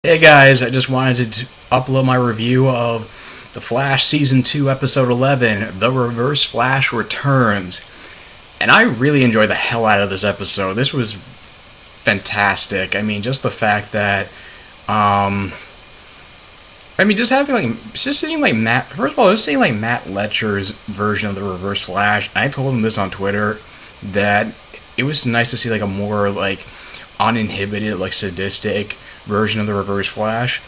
Hey guys, I just wanted to upload my review of The Flash Season 2, Episode 11, The Reverse Flash Returns. And I really enjoyed the hell out of this episode. This was fantastic. I mean, just the fact that, just having just seeing Matt, first of all, just seeing Matt Letcher's version of the Reverse Flash. I told him this on Twitter, that it was nice to see a more uninhibited, sadistic version of the Reverse Flash.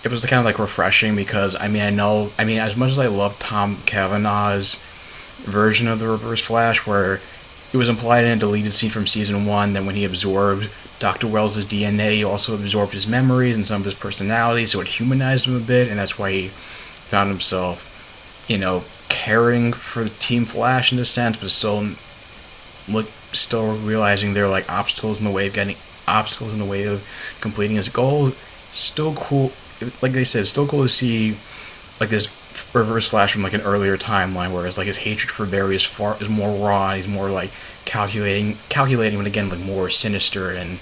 It was kind of refreshing because I know as much as I love Tom Cavanagh's version of the Reverse Flash, where it was implied in a deleted scene from season 1 that when he absorbed Dr. Wells' DNA, he also absorbed his memories and some of his personality, so it humanized him a bit, and that's why he found himself, caring for Team Flash in a sense, but still realizing there are obstacles in the way of completing his goals. Still cool, like they said, still cool to see this Reverse Flash from an earlier timeline, whereas his hatred for Barry is more raw. He's more calculating, but again more sinister and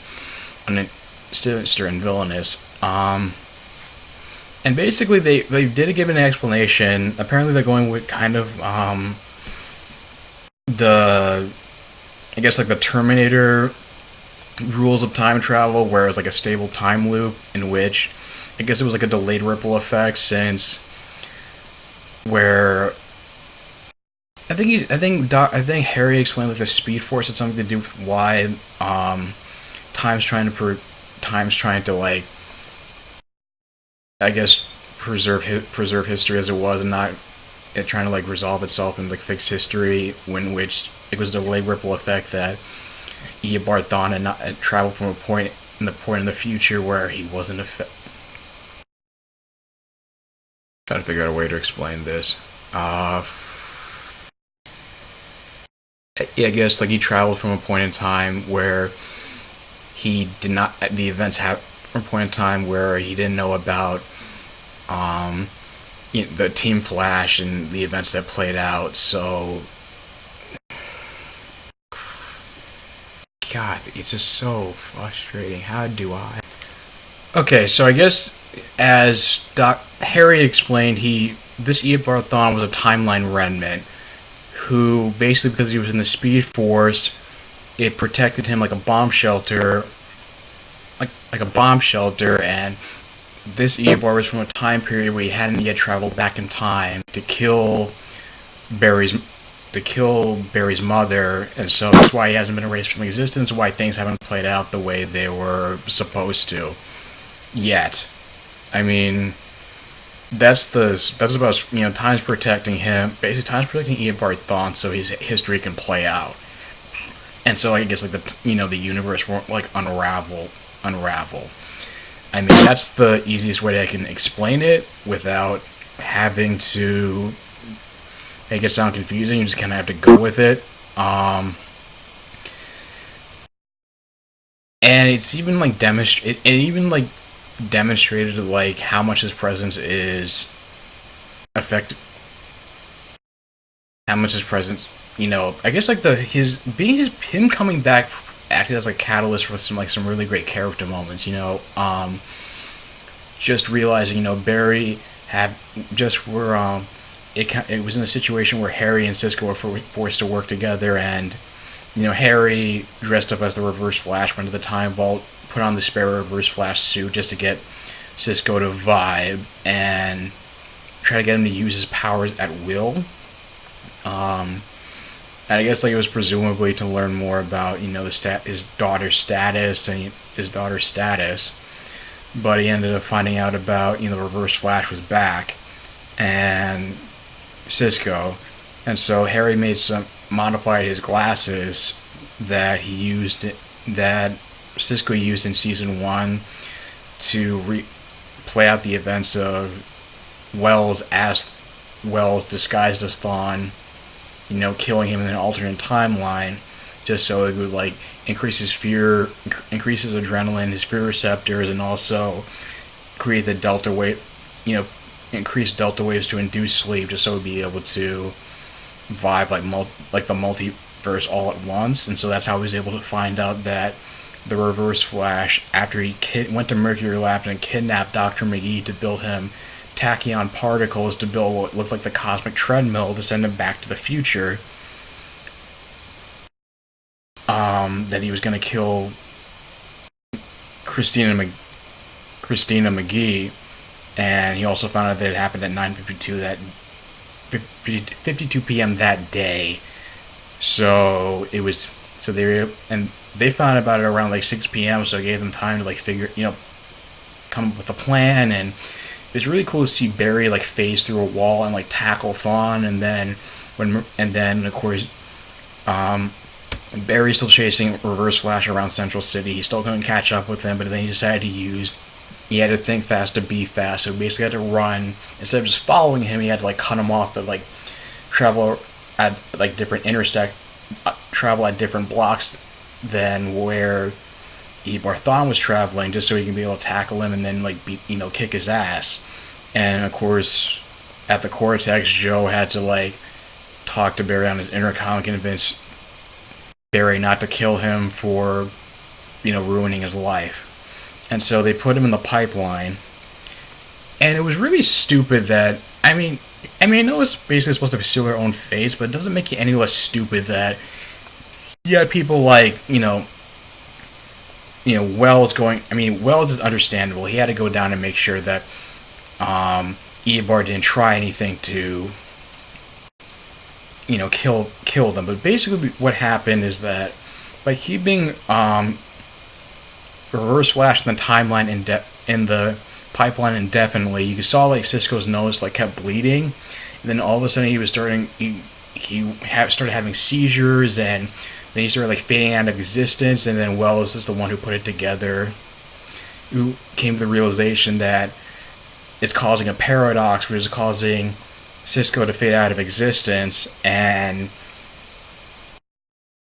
villainous. And basically they did give an explanation. Apparently they're going with kind of the Terminator rules of time travel, where it's a stable time loop in which I guess it was a delayed ripple effect, since where I think Harry explained the Speed Force had something to do with why time's trying to preserve history as it was, and not trying to resolve itself and fix history, when which it was a delayed ripple effect that Eobard Thawne had not traveled from a point in the future where he wasn't trying to figure out a way to explain this. I guess he traveled from a point in time where he did not. The events happened from a point in time where he didn't know about the Team Flash and the events that played out. So, God, it's just so frustrating. How do I? Okay, so I guess as Harry explained, this Eobard Thawne was a timeline remnant who basically, because he was in the Speed Force, it protected him like a bomb shelter, and this Eobard was from a time period where he hadn't yet traveled back in time to kill Barry's mother, and so that's why he hasn't been erased from existence, why things haven't played out the way they were supposed to yet. I mean, that's about, time's protecting him. Basically, time's protecting Eobard Thawne so his history can play out. And so I guess the universe won't unravel. I mean, that's the easiest way that I can explain it without having to make it sound confusing. You just kind of have to go with it. And it's even demonstrated how much his presence is affected. How much his presence, I guess him coming back acted as a catalyst for some really great character moments. Just realizing Barry had it was in a situation where Harry and Cisco were forced to work together, and Harry dressed up as the Reverse Flash, went to the Time Vault, put on the spare Reverse Flash suit just to get Cisco to vibe and try to get him to use his powers at will. And I guess it was presumably to learn more about his daughter's status, but he ended up finding out about Reverse Flash was back and Cisco, and so Harry modified his glasses that Cisco used in season 1 to play out the events of Wells disguised as Thawne, killing him in an alternate timeline, just so it would increase his fear, increase his adrenaline, his fear receptors, and also create the delta wave, increase delta waves to induce sleep, just so it would be able to vibe the multiverse all at once. And so that's how he was able to find out that the Reverse Flash after he went to Mercury Labs and kidnapped Dr. McGee to build him tachyon particles to build what looked like the cosmic treadmill to send him back to the future. That he was going to kill Christina McGee, and he also found out that it happened at 9:52 p.m. that day. So it was they found about it around like 6 p.m. So it gave them time to like come up with a plan. And it was really cool to see Barry like phase through a wall and like tackle Thawne, and then of course Barry's still chasing Reverse Flash around Central City. He still couldn't catch up with him, but then he decided he had to think fast to be fast. So he basically had to run instead of just following him. He had to like cut him off, but like travel at like travel at different blocks than where Eobard Thawne was traveling, just so he can be able to tackle him and then like kick his ass. And of course, at the Cortex, Joe had to like talk to Barry on his intercom and convince Barry not to kill him for ruining his life. And so they put him in the pipeline, and it was really stupid that I know it's basically supposed to seal their own fates, but it doesn't make you any less stupid that you had people like Wells going. Wells is understandable. He had to go down and make sure that Eobard didn't try anything to kill them. But basically what happened is that by keeping Reverse Flash in the timeline in the pipeline indefinitely, you saw like Cisco's nose like kept bleeding, and then all of a sudden he started having seizures, and then he started like fading out of existence. And then Wells is the one who put it together, who came to the realization that it's causing a paradox, which is causing Cisco to fade out of existence, and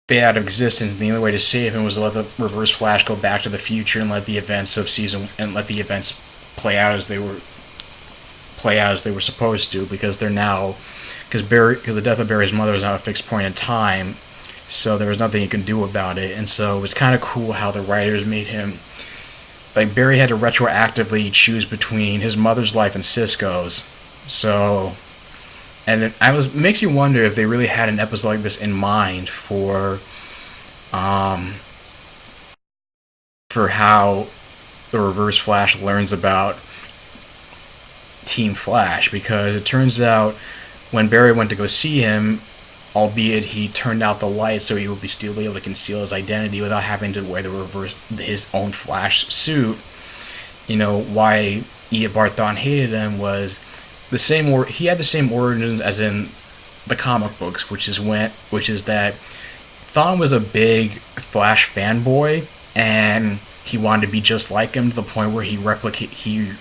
the only way to save him was to let the Reverse Flash go back to the future and let the events play out as they were supposed to, because the death of Barry's mother was not a fixed point in time, so there was nothing you can do about it. And so it was kind of cool how the writers made him like Barry had to retroactively choose between his mother's life and Cisco's. So. And it makes you wonder if they really had an episode like this in mind for how the Reverse Flash learns about Team Flash, because it turns out when Barry went to go see him, albeit he turned out the light so he would be still able to conceal his identity without having to wear his own Flash suit. Why Eobard Thawne hated him was he had the same origins as in the comic books, which is that Thawne was a big Flash fanboy, and he wanted to be just like him, to the point where he replicated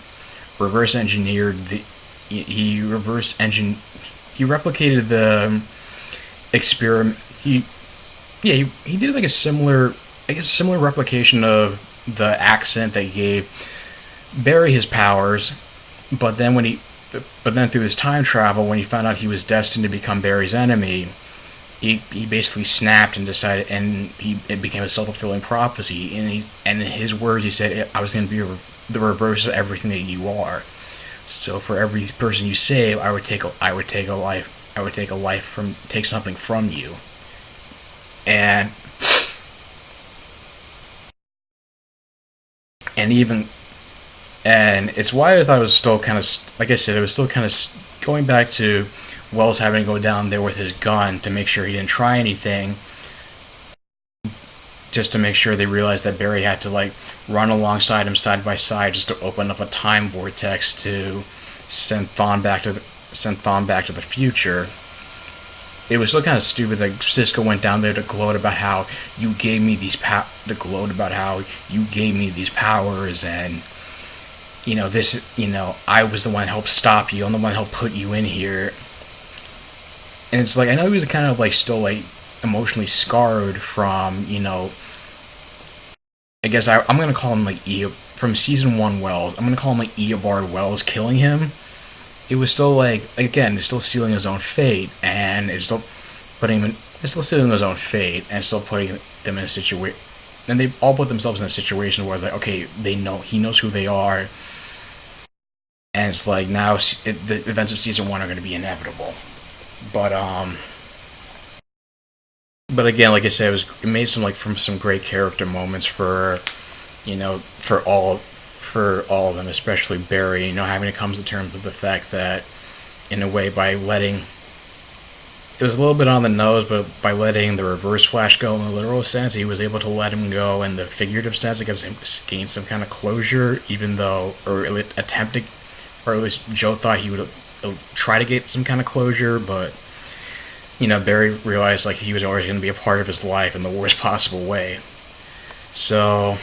the experiment. He did like a similar replication of the accent that gave Barry his powers, but then through his time travel, when he found out he was destined to become Barry's enemy, he basically snapped and decided, and it became a self-fulfilling prophecy. And in his words, he said, "I was going to be the reverse of everything that you are. So for every person you save, I would take something from you." And it's why I thought it was still kind of, like I said, it was still kind of going back to Wells having to go down there with his gun to make sure he didn't try anything, just to make sure they realized that Barry had to like run alongside him side by side just to open up a time vortex to send Thawne back to the future. It was still kind of stupid that Cisco went down there to gloat about how you gave me these powers, and I was the one that helped stop you. I'm the one that helped put you in here. And it's like, I know he was kind of like still like emotionally scarred from, I guess I'm going to call him like from season 1 Wells. I'm going to call him like Eobard Wells killing him. It was still like, again, it's still sealing his own fate, and it's still sealing his own fate, and still putting them in a situation. and they all put themselves in a situation where like, okay, they know he knows who they are, and it's like now the events of season one are going to be inevitable. But but again, like I said, it made some great character moments for for all of them, especially Barry. Having to come to terms with the fact that in a way by letting it was a little bit on the nose, but by letting the Reverse Flash go in the literal sense, he was able to let him go in the figurative sense because he gained some kind of closure, even though, or attempted, or at least Joe thought he would try to get some kind of closure, but Barry realized like he was always going to be a part of his life in the worst possible way. So,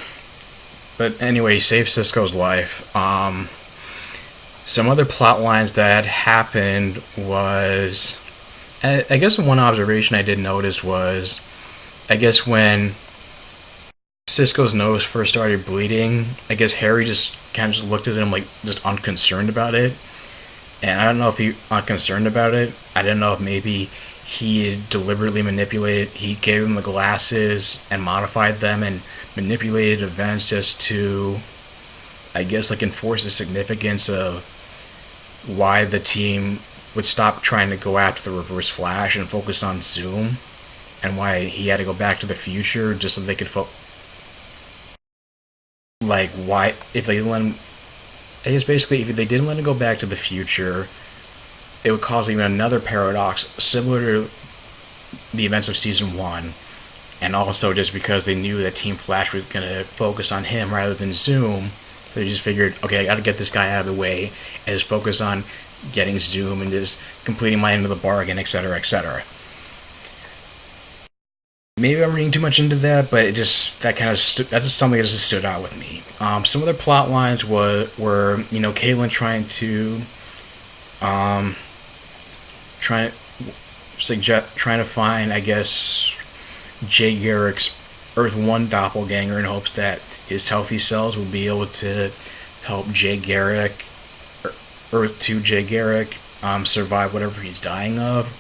but anyway, he saved Cisco's life. Some other plot lines that happened was, I guess one observation I did notice was, I guess when Cisco's nose first started bleeding, I guess Harry just kind of just looked at him like just unconcerned about it. And I don't know if he unconcerned about it. I don't know if maybe he deliberately he gave him the glasses and modified them and manipulated events just to, I guess, like enforce the significance of why the team would stop trying to go after the Reverse Flash and focus on Zoom, and why he had to go back to the future just so they could like why if they didn't let him, I guess basically if they didn't let him go back to the future, it would cause even another paradox similar to the events of season one, and also just because they knew that Team Flash was going to focus on him rather than Zoom, they just figured, okay, I got to get this guy out of the way and just focus on getting Zoom and just completing my end of the bargain, etc., etc. Maybe I'm reading too much into that, but that's just something that just stood out with me. Some other plot lines were Caitlin trying to trying to find, I guess, Jay Garrick's Earth 1 doppelganger in hopes that his healthy cells will be able to help Jay Garrick, Earth 2 Jay Garrick, survive whatever he's dying of.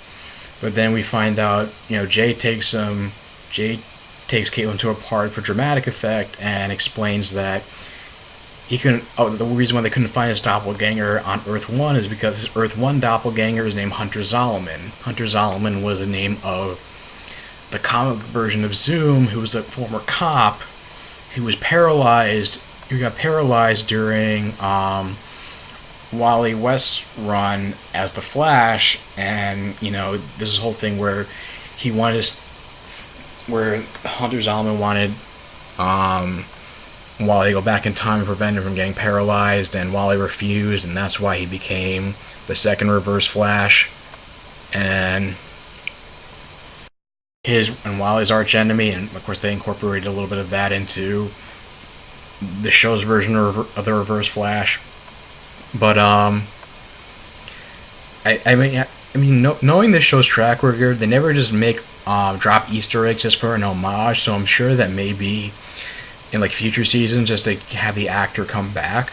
But then we find out, Jay takes Caitlin to a park for dramatic effect and explains that the reason why they couldn't find his doppelganger on Earth 1 is because his Earth 1 doppelganger is named Hunter Zolomon. Hunter Zolomon was the name of the comic version of Zoom, who was a former cop who was paralyzed, who got paralyzed during Wally West's run as the Flash, and, this whole thing where where Hunter Zolomon wanted Wally to go back in time and prevent him from getting paralyzed, and Wally refused, and that's why he became the second Reverse Flash, and Wally's arch enemy, and of course they incorporated a little bit of that into the show's version of the Reverse Flash. But knowing this show's track record, they never just drop Easter eggs just for an homage. So I'm sure that maybe in like future seasons, just to have the actor come back,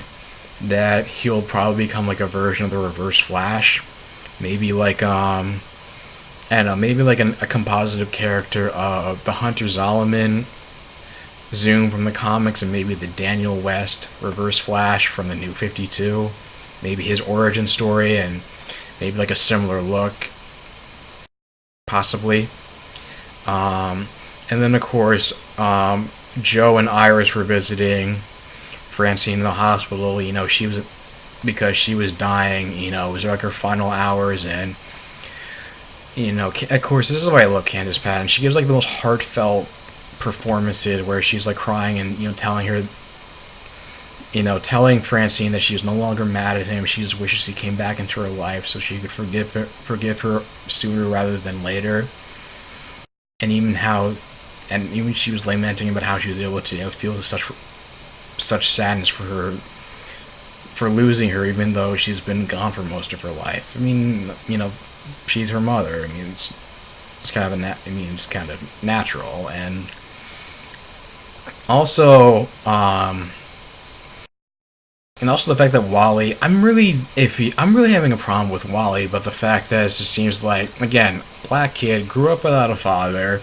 that he'll probably become like a version of the Reverse Flash. Maybe like I don't know, maybe like a compositive character of the Hunter Zolomon Zoom from the comics, and maybe the Daniel West Reverse Flash from the New 52. Maybe his origin story, and maybe like a similar look, possibly. And then of course, Joe and Iris were visiting Francine in the hospital. Because she was dying. It was like her final hours, and of course, this is why I love Candice Patton. She gives like the most heartfelt performances where she's like crying and telling Francine that she's no longer mad at him. She just wishes he came back into her life so she could forgive her sooner rather than later. And even she was lamenting about how she was able to feel such sadness for losing her, even though she's been gone for most of her life. She's her mother. It's kind of natural. And also the fact that Wally, I'm really iffy. I'm really having a problem with Wally, but the fact that it just seems like, again, black kid, grew up without a father,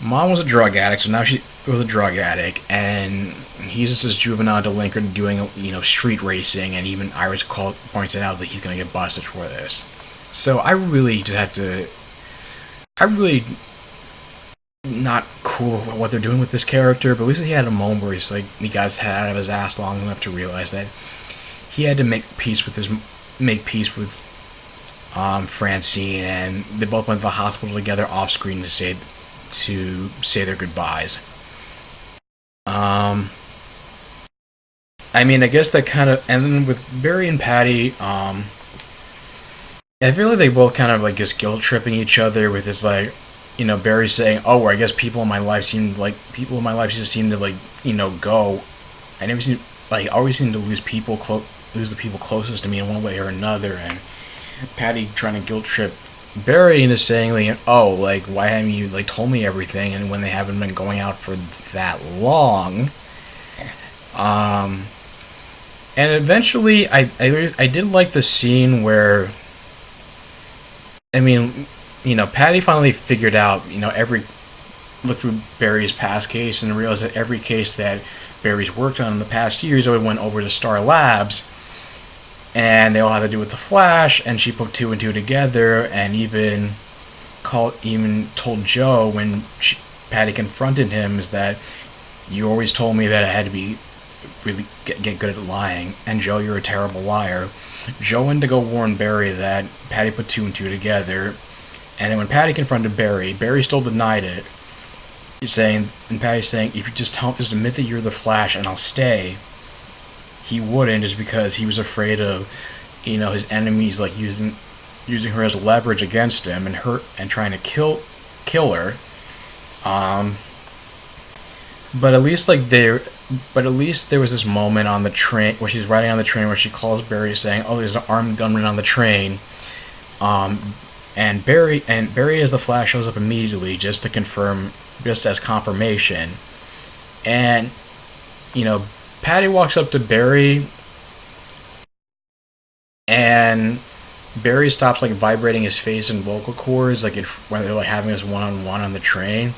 Mom was a drug addict, so now she was a drug addict, and he's just this juvenile delinquent doing, street racing, and even points it out that he's gonna get busted for this. So I really just have to. I really not cool with what they're doing with this character, but at least he had a moment where he got his head out of his ass long enough to realize that he had to make peace with Francine, and they both went to the hospital together off screen to say their goodbyes. I mean, I guess that kind of, and then with Barry and Patty, I feel like they both kind of just guilt tripping each other with this Barry saying, "Oh, I guess people in my life just seem to go. I never seem always seem to lose the people closest to me in one way or another." And Patty trying to guilt trip Barry into saying, "Oh, why haven't you told me everything?" And when they haven't been going out for that long, and eventually, I did like the scene where, I mean, Patty finally figured out, looked through Barry's past case and realized that every case that Barry's worked on in the past years always went over to Star Labs, and they all had to do with the Flash, and she put two and two together, and even told Joe when Patty confronted him is that you always told me that I had to be really get good at lying, and Joe, you're a terrible liar. Joe went to go warn Barry that Patty put two and two together, and then when Patty confronted Barry, Barry still denied it, and Patty's saying, if you just admit that you're the Flash and I'll stay, he wouldn't, just because he was afraid of, his enemies using her as leverage against him and trying to kill her. But at least there was this moment on the train where she's riding on the train where she calls Barry saying, "Oh, there's an armed gunman on the train." And Barry as the Flash shows up immediately just as confirmation. And Patty walks up to Barry, and Barry stops vibrating his face and vocal cords when they're having this one-on-one on the train.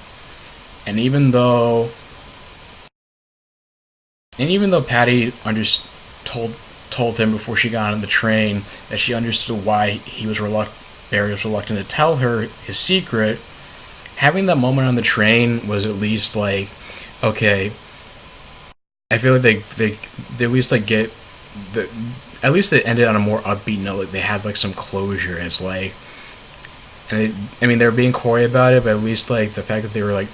And even though Patty told him before she got on the train that she understood why Barry was reluctant to tell her his secret, having that moment on the train was at least okay. I feel like they at least at least they ended on a more upbeat note. They had some closure. It's they were being coy about it, but at least the fact that they were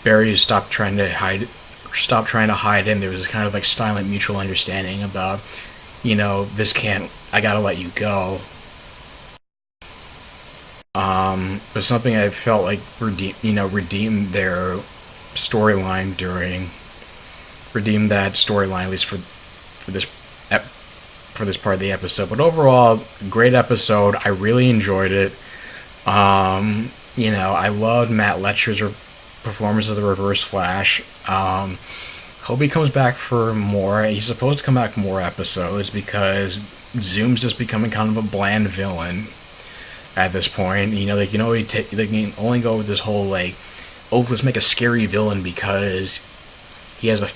Barry stopped trying to hide it, and there was this kind of silent mutual understanding about, I gotta let you go. But something I felt redeemed their storyline redeemed that storyline, at least for this part of the episode. But overall, great episode. I really enjoyed it. I loved Matt Letcher's performance of the Reverse Flash. Hope he comes back for more. He's supposed to come back for more episodes because Zoom's just becoming kind of a bland villain at this point. They can only go with this whole let's make a scary villain because because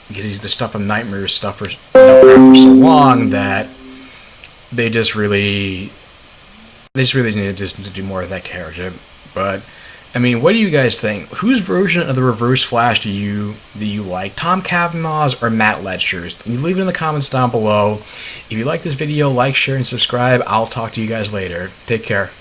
he's the stuff of nightmare stuff for so long that they just really need to do more of that character. But what do you guys think? Whose version of the Reverse Flash do you like? Tom Cavanaugh's or Matt Letcher's? Leave it in the comments down below. If you like this video, like, share, and subscribe. I'll talk to you guys later. Take care.